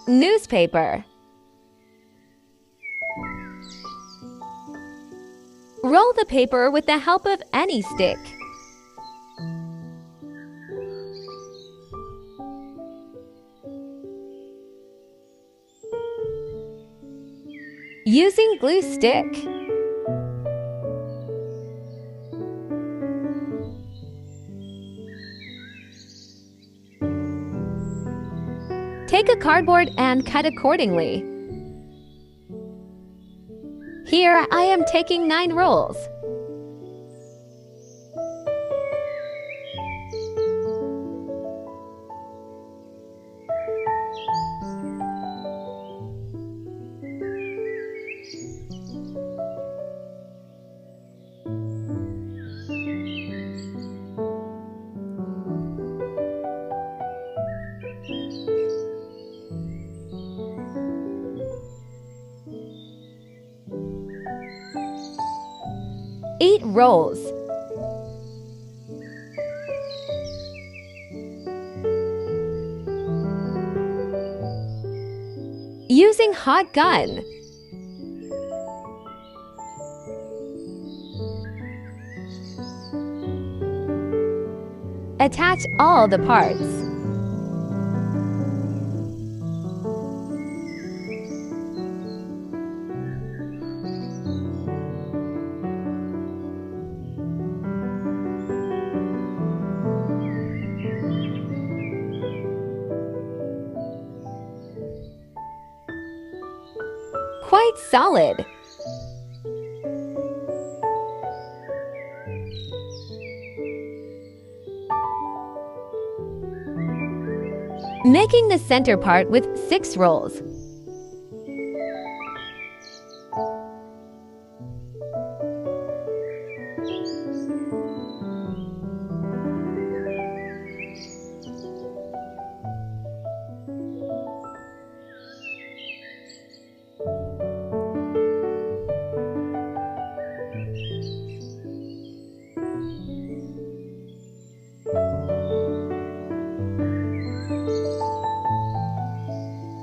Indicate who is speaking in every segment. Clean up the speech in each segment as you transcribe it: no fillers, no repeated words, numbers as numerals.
Speaker 1: Newspaper. Roll the paper with the help of any stick. Using glue stick. Take a cardboard and cut accordingly. Here I am taking 9 rolls. Eight rolls. Using hotgun. Attach all the parts. Quite solid. Making the center part with 6 rolls.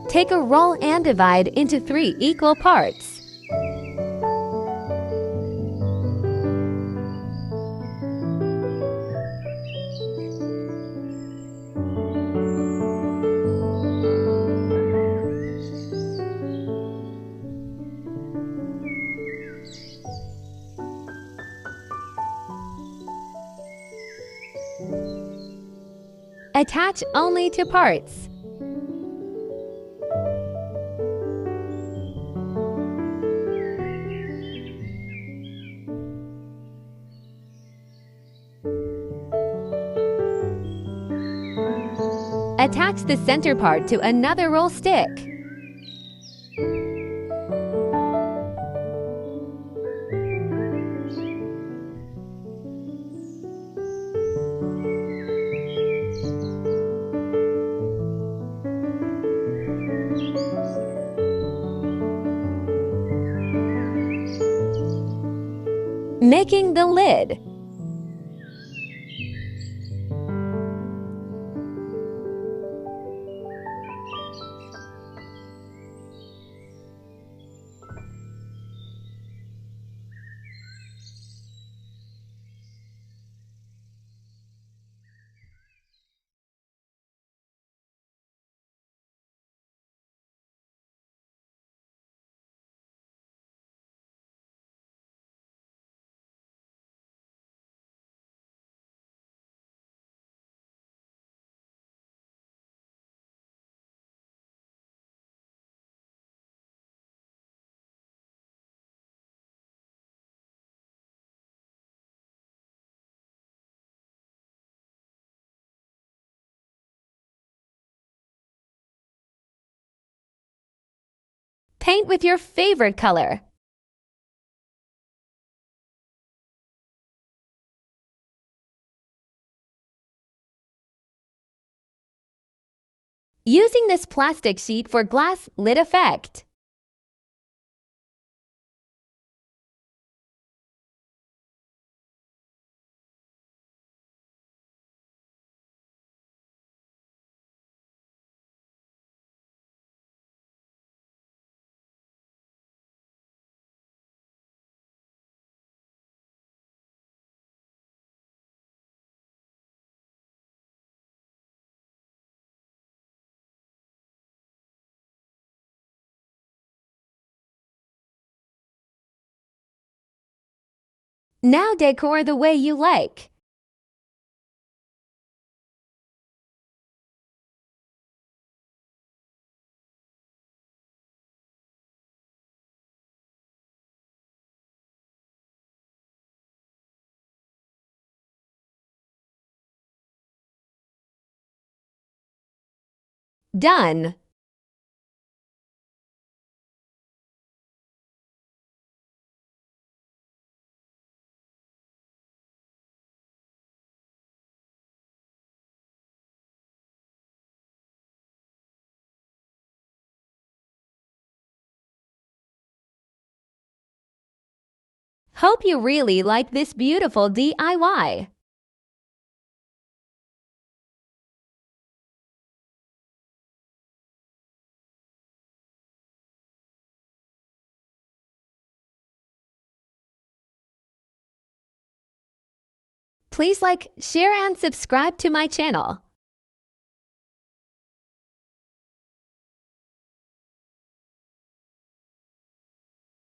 Speaker 1: Take a roll and divide into 3 equal parts. Attach only to parts. Attach the center part to another roll stick. Making the lid. Paint with your favorite color. Using this plastic sheet for glass lid effect. Now decor the way you like. Done. Hope you really like this beautiful DIY. Please like, share, and subscribe to my channel.